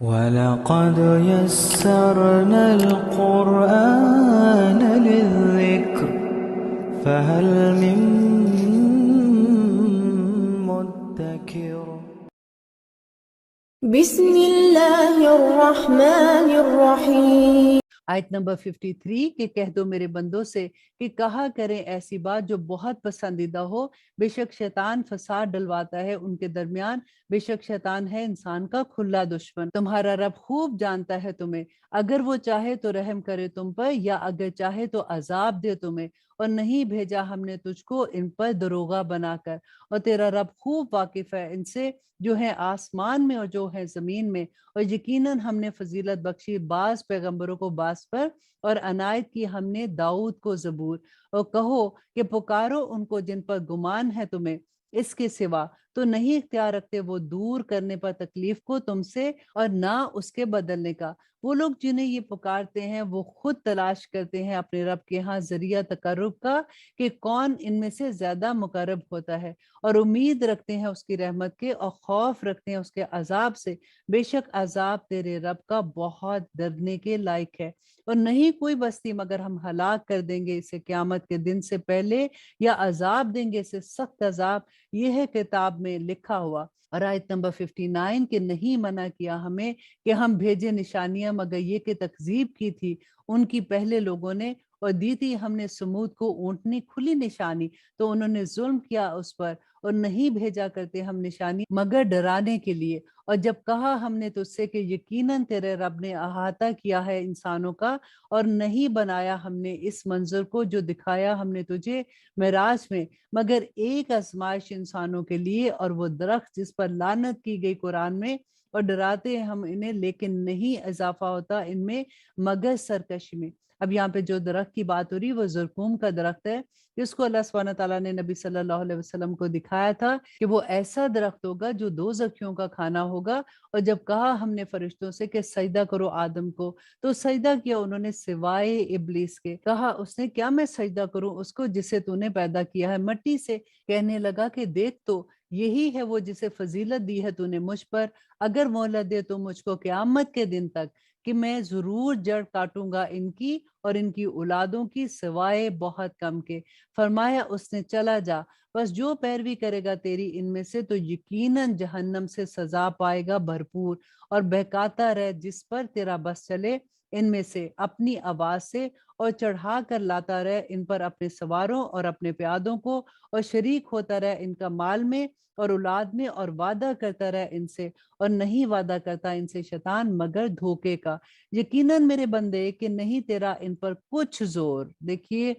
وَلَقَدْ يَسَّرْنَا الْقُرْآنَ لِلذِّكْرِ فَهَلْ مِن مُّدَّكِرٍ۔ بسم اللہ الرحمن الرحیم۔ آیت نمبر 53 کہ کہہ دو میرے بندوں سے کہ کہا کریں ایسی بات جو بہت پسندیدہ ہو، بے شک شیطان فساد ڈلواتا ہے ان کے درمیان، بے شک شیطان ہے انسان کا کھلا دشمن۔ تمہارا رب خوب جانتا ہے تمہیں، اگر وہ چاہے تو رحم کرے تم پر، یا اگر چاہے تو عذاب دے تمہیں، اور نہیں بھیجا ہم نے تجھ کو ان پر دروغہ بنا کر، اور تیرا رب خوب واقف ہے ان سے جو ہے آسمان میں اور جو ہے زمین میں، اور یقیناً ہم نے فضیلت بخشی بعض پیغمبروں کو بعض پر، اور عنایت کی ہم نے داؤد کو زبور۔ اور کہو کہ پکارو ان کو جن پر گمان ہے تمہیں اس کے سوا، تو نہیں اختیار رکھتے وہ دور کرنے پر تکلیف کو تم سے اور نہ اس کے بدلنے کا۔ وہ لوگ جنہیں یہ پکارتے ہیں وہ خود تلاش کرتے ہیں اپنے رب کے ہاں ذریعہ تقرب کا کہ کون ان میں سے زیادہ مقرب ہوتا ہے، اور امید رکھتے ہیں اس کی رحمت کے اور خوف رکھتے ہیں اس کے عذاب سے، بے شک عذاب تیرے رب کا بہت ڈرنے کے لائق ہے۔ اور نہیں کوئی بستی مگر ہم ہلاک کر دیں گے اسے قیامت کے دن سے پہلے، یا عذاب دیں گے اسے سخت عذاب، یہ ہے کتاب میں لکھا ہوا۔ اور آیت نمبر 59 کہ نہیں منع کیا ہمیں کہ ہم بھیجے نشانیاں مگر یہ کہ تکذیب کی تھی ان کی پہلے لوگوں نے، اور دی تھی ہم نے سمود کو اونٹنی کھلی نشانی تو انہوں نے ظلم کیا اس پر، اور نہیں بھیجا کرتے ہم نشانی مگر ڈرانے کے لیے۔ اور جب کہا ہم نے تجھ سے کہ یقیناً تیرے رب نے احاطہ کیا ہے انسانوں کا، اور نہیں بنایا ہم نے اس منظر کو جو دکھایا ہم نے تجھے معراج میں مگر ایک آزمائش انسانوں کے لیے، اور وہ درخت جس پر لعنت کی گئی قرآن میں، اور ڈراتے ہیں ہم انہیں لیکن نہیں اضافہ ہوتا ان میں مگر سرکشی میں۔ اب یہاں پہ جو درخت کی بات ہو رہی وہ زرکوم کا درخت ہے، جس کو اللہ سبحانہ تعالیٰ نے نبی صلی اللہ علیہ وسلم کو دکھایا تھا کہ وہ ایسا درخت ہوگا جو دوزخیوں کا کھانا ہوگا۔ اور جب کہا ہم نے فرشتوں سے کہ سجدہ کرو آدم کو تو سجدہ کیا انہوں نے سوائے ابلیس کے۔ کہا اس نے کیا میں سجدہ کروں اس کو جسے تو نے پیدا کیا ہے مٹی سے؟ کہنے لگا کہ دیکھ تو یہی ہے وہ جسے فضیلت دی ہے تو نے مجھ پر، اگر مہلت دے تو مجھ کو قیامت کے دن تک کہ میں ضرور جڑ کاٹوں گا ان کی اور ان کی اولادوں کی سوائے بہت کم کے۔ فرمایا اس نے چلا جا، بس جو پیروی کرے گا تیری ان میں سے تو یقیناً جہنم سے سزا پائے گا بھرپور، اور بہکاتا رہ جس پر تیرا بس چلے ان میں سے اپنی آواز سے، اور چڑھا کر لاتا رہ ان پر اپنے سواروں اور اپنے پیادوں کو، اور شریک ہوتا رہ ان کا مال میں اور اولاد میں، اور وعدہ کرتا رہ ان سے، اور نہیں وعدہ کرتا ان سے شیطان مگر دھوکے کا۔ یقیناً میرے بندے کہ نہیں تیرا ان پر کچھ زور۔ دیکھیے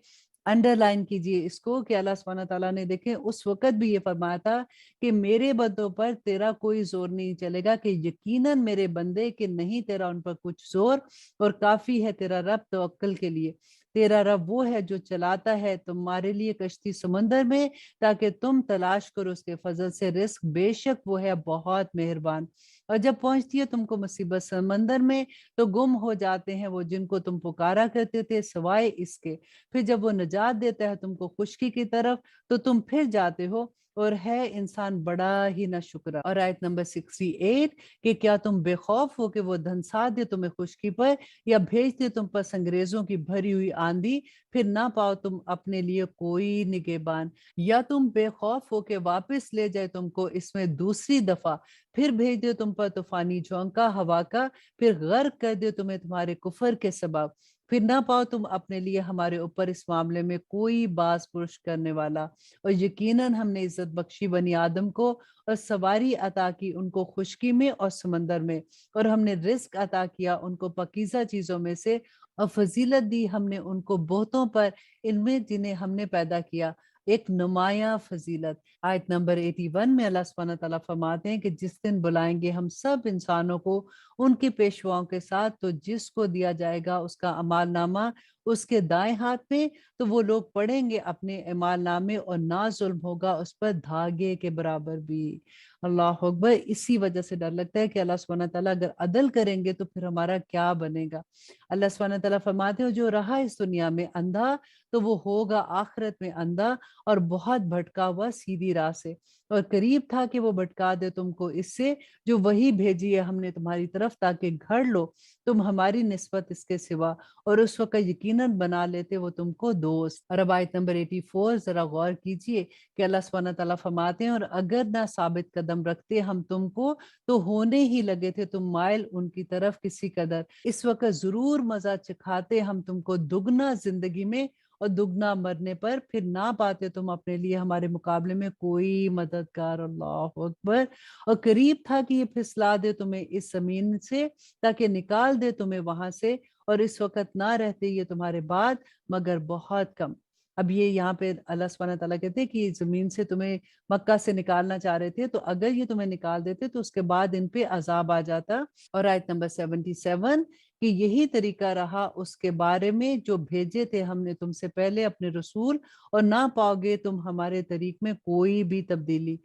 انڈر لائن کیجئے اس کو کہ اللہ سبحانہ تعالیٰ نے دیکھیں اس وقت بھی یہ فرمایا تھا کہ میرے بندوں پر تیرا کوئی زور نہیں چلے گا، کہ یقیناً میرے بندے کہ نہیں تیرا ان پر کچھ زور، اور کافی ہے تیرا رب توکل کے لیے۔ تیرا رب وہ ہے جو چلاتا ہے تمہارے لیے کشتی سمندر میں تاکہ تم تلاش کرو اس کے فضل سے رزق، بے شک وہ ہے بہت مہربان۔ اور جب پہنچتی ہے تم کو مصیبت سمندر میں تو گم ہو جاتے ہیں وہ جن کو تم پکارا کرتے تھے سوائے اس کے، پھر جب وہ نجات دیتا ہے تم کو خشکی کی طرف تو تم پھر جاتے ہو، اور ہے انسان بڑا ہی نہ شکر۔ اور آیت نمبر 68 کہ کیا تم بے خوف ہو کہ وہ دھنسا دے تمہیں خشکی پر، یا بھیج دے تم پر سنگریزوں کی بھری ہوئی آندھی، پھر نہ پاؤ تم اپنے لیے کوئی نگہبان، یا تم بے خوف ہو کہ واپس لے جائے تم کو اس میں دوسری دفعہ، پھر بھیج دے تم پر طوفانی جھونکا ہوا کا، پھر غرق کر دے تمہیں تمہارے کفر کے سبب، پھر نہ پاؤ تم اپنے لیے ہمارے اوپر اس معاملے میں کوئی باز پرش کرنے والا۔ اور یقیناً ہم نے عزت بخشی بنی آدم کو اور سواری عطا کی ان کو خشکی میں اور سمندر میں، اور ہم نے رزق عطا کیا ان کو پاکیزہ چیزوں میں سے، اور فضیلت دی ہم نے ان کو بہتوں پر ان میں جنہیں ہم نے پیدا کیا، ایک نمایاں فضیلت۔ آیت نمبر 81 میں اللہ سبحانہ تعالیٰ فرماتے ہیں کہ جس دن بلائیں گے ہم سب انسانوں کو ان کے پیشواؤں کے ساتھ، تو جس کو دیا جائے گا اس کا اعمال نامہ اس کے دائیں ہاتھ میں تو وہ لوگ پڑھیں گے اپنے اعمال نامے اور نہ ظلم ہوگا اس پر دھاگے کے برابر بھی۔ اللہ اکبر۔ اسی وجہ سے ڈر لگتا ہے کہ اللہ سبحانہ تعالیٰ اگر عدل کریں گے تو پھر ہمارا کیا بنے گا۔ اللہ سبحانہ تعالیٰ فرماتے ہیں جو رہا اس دنیا میں اندھا تو وہ ہوگا آخرت میں اندھا اور بہت بھٹکا ہوا سیدھی راہ سے، اور قریب تھا کہ وہ بھٹکا دے تم کو اس سے جو وہی بھیجی ہے ہم نے تمہاری طرف تاکہ گھڑ لو تم ہماری نسبت اس کے سوا، اور اس وقت یقیناً بنا لیتے وہ تم کو دوست۔ اور اب آیت نمبر 84 ذرا غور کیجئے کہ اللہ سبحانہ تعالیٰ فرماتے ہیں اور اگر نہ ثابت قدم رکھتے ہم تم کو تو ہونے ہی لگے تھے تم مائل ان کی طرف کسی قدر، اس وقت ضرور مزہ چکھاتے ہم تم کو دگنا زندگی میں اور دگنا مرنے پر، پھر نہ پاتے تم اپنے لیے ہمارے مقابلے میں کوئی مددگار۔ اللہ اکبر۔ اور قریب تھا کہ یہ پھسلا دے تمہیں اس زمین سے تاکہ نکال دے تمہیں وہاں سے، اور اس وقت نہ رہتے یہ تمہارے بعد مگر بہت کم۔ اب یہ یہاں پہ اللہ سبحانہ تعالیٰ کہتے ہیں کہ زمین سے تمہیں مکہ سے نکالنا چاہ رہے تھے، تو اگر یہ تمہیں نکال دیتے تو اس کے بعد ان پہ عذاب آ جاتا۔ اور آیت نمبر 77 کہ یہی طریقہ رہا اس کے بارے میں جو بھیجے تھے ہم نے تم سے پہلے اپنے رسول، اور نہ پاؤ گے تم ہمارے طریق میں کوئی بھی تبدیلی۔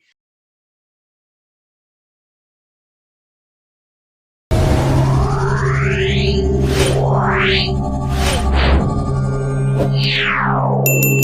Wow.